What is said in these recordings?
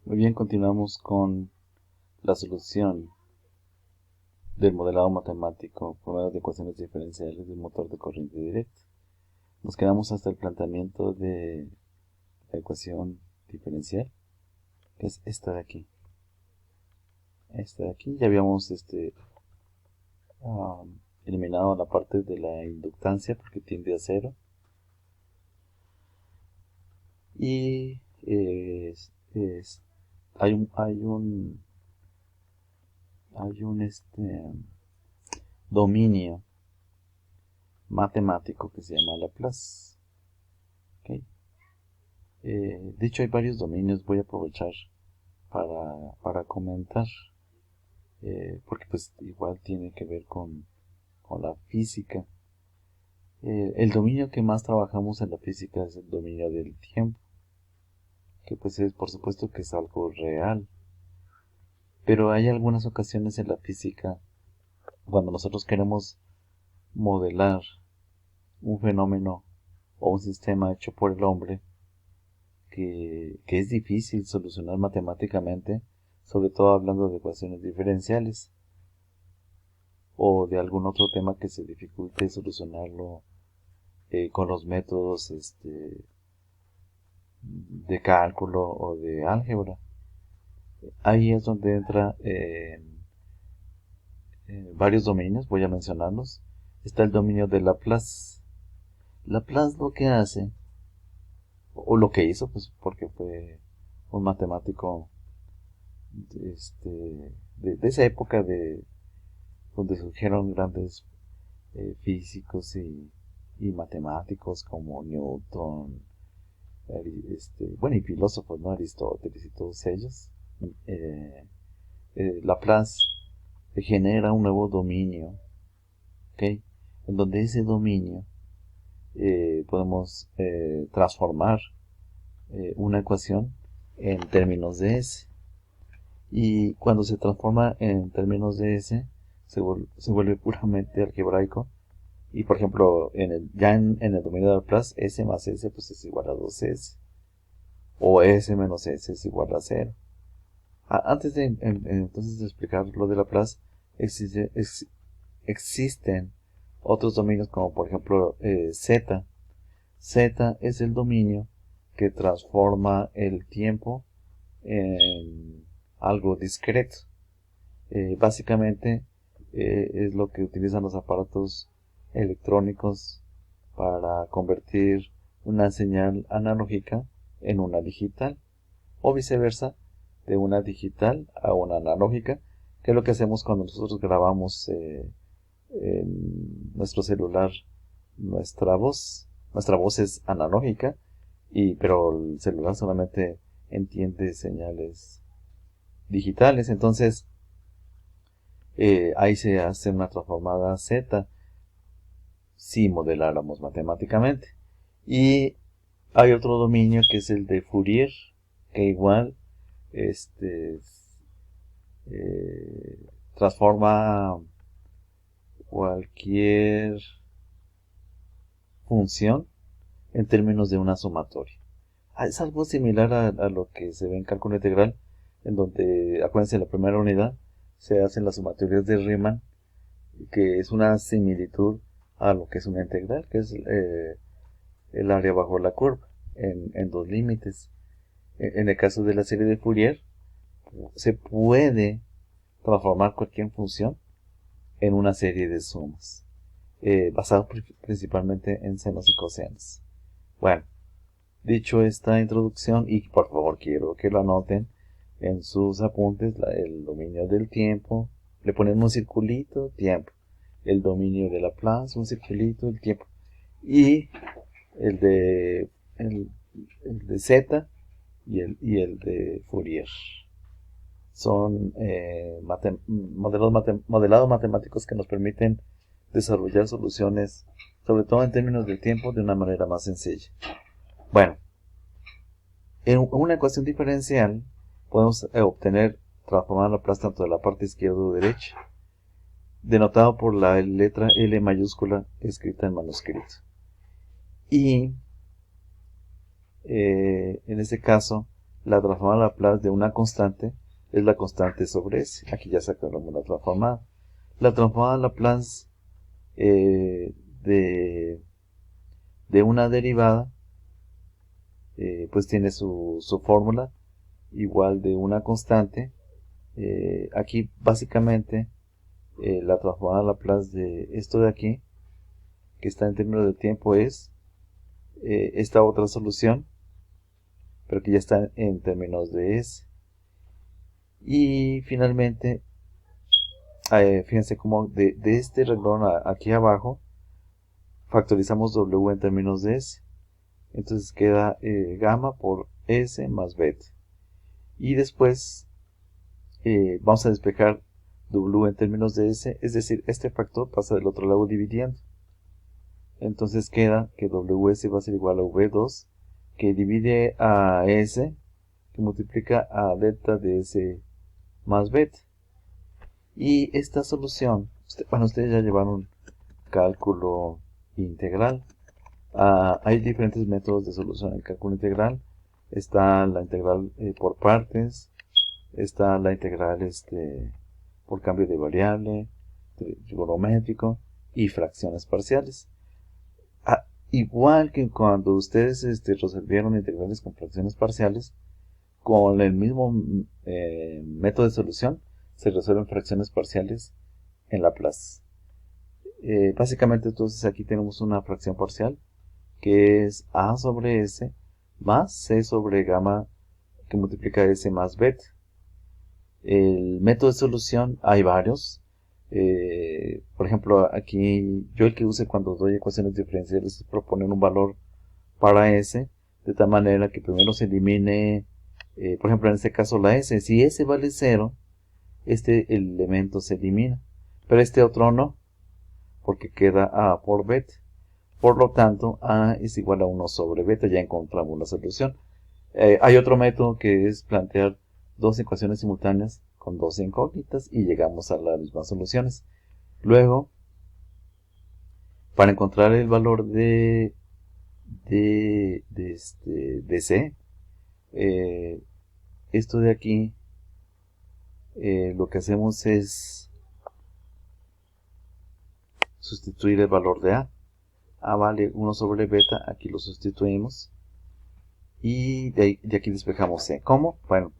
Muy bien, continuamos con la solución del modelado matemático por medio de ecuaciones diferenciales del motor de corriente directa. Nos quedamos hasta el planteamiento de la ecuación diferencial, que es esta de aquí. Esta de aquí ya habíamos eliminado la parte de la inductancia porque tiende a cero. Y hay un dominio matemático que se llama Laplace. ¿Okay? De hecho hay varios dominios, voy a aprovechar para comentar, porque pues igual tiene que ver con la física. El dominio que más trabajamos en la física es el dominio del tiempo, que pues es, por supuesto que es algo real, pero hay algunas ocasiones en la física cuando nosotros queremos modelar un fenómeno o un sistema hecho por el hombre que es difícil solucionar matemáticamente, sobre todo hablando de ecuaciones diferenciales o de algún otro tema que se dificulte solucionarlo con los métodos de cálculo o de álgebra. Ahí es donde entra varios dominios, voy a mencionarlos. Está el dominio de Laplace. Laplace lo que hace, o lo que hizo, pues porque fue un matemático de esa época donde surgieron grandes físicos y matemáticos como Newton, bueno, y filósofos, ¿no? Aristóteles y todos ellos. Laplace genera un nuevo dominio, ¿okay? En donde ese dominio podemos transformar una ecuación en términos de S. Y cuando se transforma en términos de S, se vuelve puramente algebraico. Y por ejemplo, ya en el dominio de Laplace, S más S pues es igual a 2S. O S menos S es igual a 0. Antes de entonces de explicar lo de Laplace, existen otros dominios como por ejemplo Z. Z es el dominio que transforma el tiempo en algo discreto. Básicamente es lo que utilizan los aparatos electrónicos para convertir una señal analógica en una digital, o viceversa, de una digital a una analógica, que es lo que hacemos cuando nosotros grabamos en nuestro celular nuestra voz. Nuestra voz es analógica, pero el celular solamente entiende señales digitales. Entonces ahí se hace una transformada Z si modeláramos matemáticamente. Y hay otro dominio que es el de Fourier, que igual transforma cualquier función en términos de una sumatoria. Es algo similar a lo que se ve en cálculo integral, en donde, acuérdense, en la primera unidad se hacen las sumatorias de Riemann, que es una similitud a lo que es una integral, que es el área bajo la curva, en dos límites. En el caso de la serie de Fourier, se puede transformar cualquier función en una serie de sumas, basado principalmente en senos y cosenos. Bueno, dicho esta introducción, y por favor quiero que lo anoten en sus apuntes, el dominio del tiempo, le ponen un circulito, tiempo, el dominio de Laplace, un circulito, el tiempo, y el de Z y el de Fourier. Son modelados matemáticos que nos permiten desarrollar soluciones, sobre todo en términos de tiempo, de una manera más sencilla. Bueno, en una ecuación diferencial podemos transformar Laplace tanto de la parte izquierda o derecha, denotado por la letra L mayúscula escrita en manuscrito. Y en este caso, la transformada Laplace de una constante es la constante sobre S. Aquí ya sacamos la transformada. La transformada Laplace de una derivada pues tiene su fórmula igual de una constante. Aquí básicamente la transformada Laplace de esto de aquí, que está en términos de tiempo, es esta otra solución, pero que ya está en términos de S. Y finalmente, fíjense cómo de este renglón aquí abajo factorizamos W en términos de S. Entonces queda gamma por S más beta. Y después vamos a despejar W en términos de S, es decir, este factor pasa del otro lado dividiendo. Entonces queda que WS va a ser igual a V2, que divide a S, que multiplica a delta de S más beta. Y esta solución, bueno, ustedes ya llevaron cálculo integral. Hay diferentes métodos de solución en cálculo integral. Está la integral por partes, está la integral por cambio de variable, trigonométrico y fracciones parciales. Igual que cuando ustedes resolvieron integrales con fracciones parciales, con el mismo método de solución se resuelven fracciones parciales en Laplace. Básicamente entonces aquí tenemos una fracción parcial que es a sobre s más c sobre gamma que multiplica s más beta. El método de solución hay varios. Por ejemplo, aquí yo el que use cuando doy ecuaciones diferenciales es proponer un valor para s, de tal manera que primero se elimine, por ejemplo en este caso la s. Si s vale 0, este elemento se elimina, pero este otro no, porque queda a por beta. Por lo tanto, a es igual a 1 sobre beta, ya encontramos la solución. Hay otro método que es plantear dos ecuaciones simultáneas con dos incógnitas y llegamos a las mismas soluciones. Luego, para encontrar el valor de C, esto de aquí, lo que hacemos es sustituir el valor de A. A vale 1 sobre beta, aquí lo sustituimos. Y de aquí despejamos C. ¿Cómo? Bueno,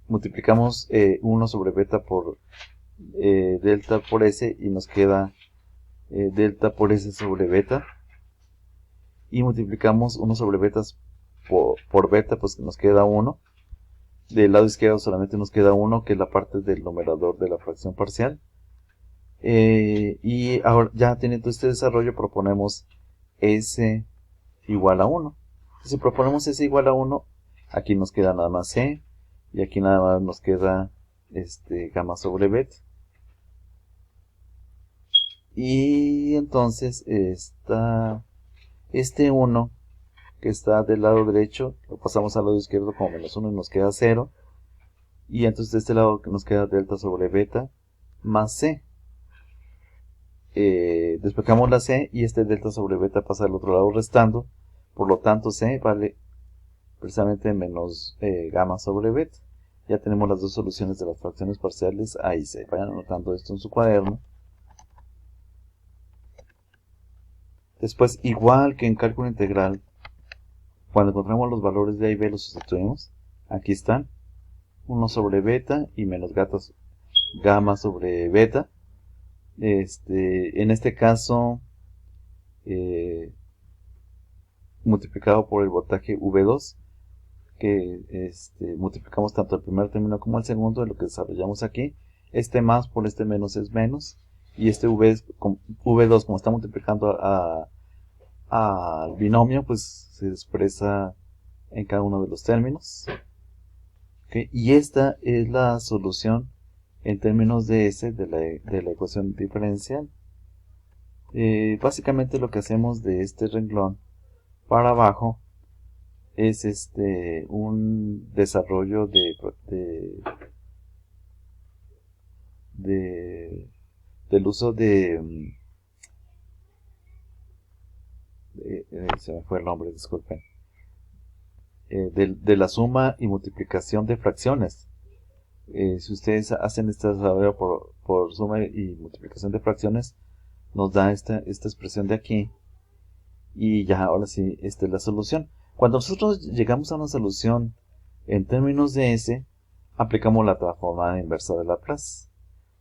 multiplicamos 1 sobre beta por delta por S y nos queda delta por S sobre beta. Y multiplicamos 1 sobre beta por beta, pues nos queda 1. Del lado izquierdo solamente nos queda 1, que es la parte del numerador de la fracción parcial. Y ahora ya teniendo este desarrollo proponemos S igual a 1. Si proponemos S igual a 1, aquí nos queda nada más C y aquí nada más nos queda gamma sobre beta. Y entonces este 1 que está del lado derecho lo pasamos al lado izquierdo como menos 1 y nos queda 0. Y entonces de este lado nos queda delta sobre beta más C. Despejamos la C y este delta sobre beta pasa al otro lado restando. Por lo tanto C vale precisamente menos gamma sobre beta. Ya tenemos las dos soluciones de las fracciones parciales A y C. Vayan anotando esto en su cuaderno. Después, igual que en cálculo integral, cuando encontramos los valores de A y B los sustituimos. Aquí están. 1 sobre beta y menos gamma sobre beta. En este caso, multiplicado por el voltaje V2, que multiplicamos tanto el primer término como el segundo de lo que desarrollamos aquí. Este más por este menos es menos, y este V2 como está multiplicando al binomio, pues se expresa en cada uno de los términos. ¿Okay? Y esta es la solución en términos de S de la ecuación diferencial. Básicamente lo que hacemos de este renglón para abajo es un desarrollo del uso se me fue el nombre, disculpen. de la suma y multiplicación de fracciones. Si ustedes hacen esta desarrollo por suma y multiplicación de fracciones, nos da esta expresión de aquí. Y ya, ahora sí, esta es la solución. Cuando nosotros llegamos a una solución en términos de S, aplicamos la transformada inversa de Laplace.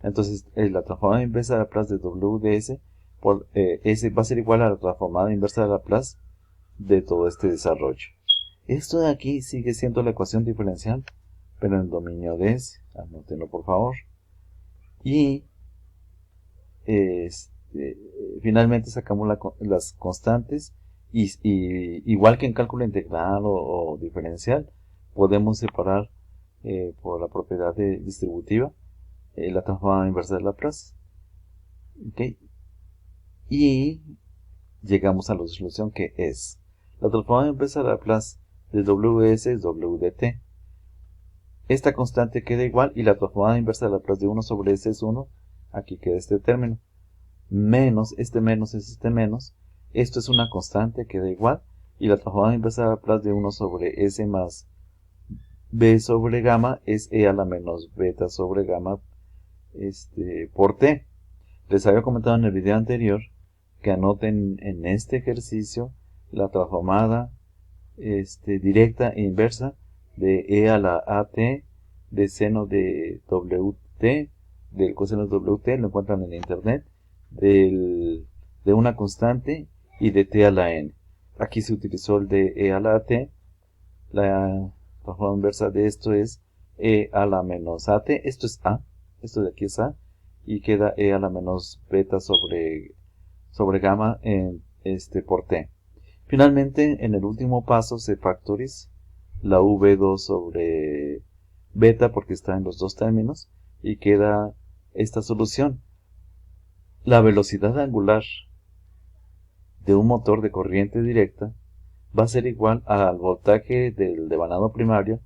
Entonces, la transformada inversa de Laplace de W de S por S va a ser igual a la transformada inversa de Laplace de todo este desarrollo. Esto de aquí sigue siendo la ecuación diferencial, pero en el dominio de S. Anótenlo, por favor. Y finalmente sacamos las constantes y igual que en cálculo integral o diferencial, podemos separar por la propiedad distributiva la transformada inversa de Laplace. ¿Okay? Y llegamos a la solución que es la transformada inversa de Laplace de WS es W de t. Esta constante queda igual y la transformada inversa de Laplace de 1 sobre S es 1. Aquí queda este término. Menos, este menos es este menos. Esto es una constante, queda igual. Y la transformada inversa de Laplace de 1 sobre S más B sobre gamma es E a la menos beta sobre gamma por T. Les había comentado en el video anterior que anoten en este ejercicio la transformada directa e inversa de E a la AT de seno de WT, del coseno de WT, lo encuentran en internet, de una constante y de T a la N. Aquí se utilizó el de E a la AT, la transformada inversa de esto es E a la menos AT, esto es A, esto de aquí es A, y queda E a la menos beta sobre gamma por T. Finalmente, en el último paso se factoriza la V2 sobre beta porque está en los dos términos y queda esta solución. La velocidad angular de un motor de corriente directa va a ser igual al voltaje del devanado primario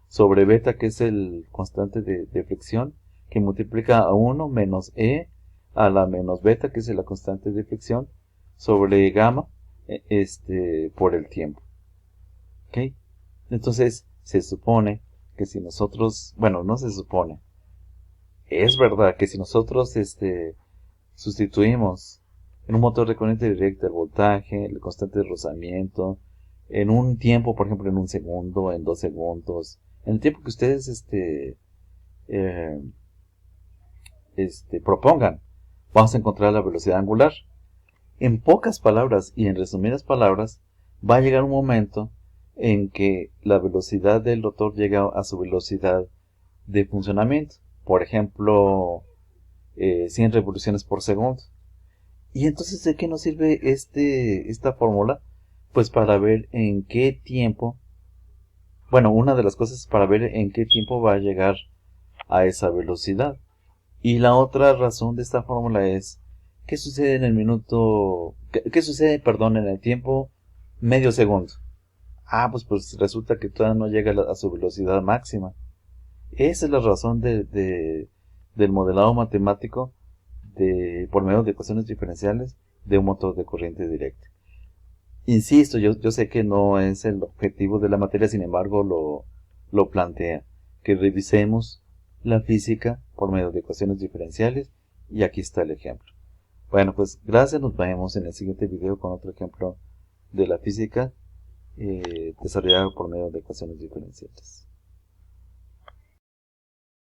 sobre beta, que es el constante de fricción, que multiplica a 1 menos E a la menos beta, que es la constante de fricción, sobre gamma por el tiempo. ¿Okay? Entonces se supone que si nosotros, bueno, no se supone, es verdad que si nosotros sustituimos en un motor de corriente directa el voltaje, el constante de rozamiento, en un tiempo, por ejemplo, en un segundo, en 2 segundos, en el tiempo que ustedes propongan, vamos a encontrar la velocidad angular. En pocas palabras y en resumidas palabras, va a llegar un momento en que la velocidad del rotor llega a su velocidad de funcionamiento. Por ejemplo, 100 revoluciones por segundo. Y entonces, ¿de qué nos sirve esta fórmula? Pues para ver en qué tiempo, bueno, una de las cosas es para ver en qué tiempo va a llegar a esa velocidad. Y la otra razón de esta fórmula es ¿qué sucede en el minuto? ¿Qué sucede, perdón, en el tiempo medio segundo? Pues resulta que todavía no llega a su velocidad máxima. Esa es la razón del modelado matemático por medio de ecuaciones diferenciales de un motor de corriente directa. Insisto, yo sé que no es el objetivo de la materia, sin embargo lo plantea. Que revisemos la física por medio de ecuaciones diferenciales y aquí está el ejemplo. Bueno, pues gracias, nos vemos en el siguiente video con otro ejemplo de la física desarrollado por medio de ecuaciones diferenciales.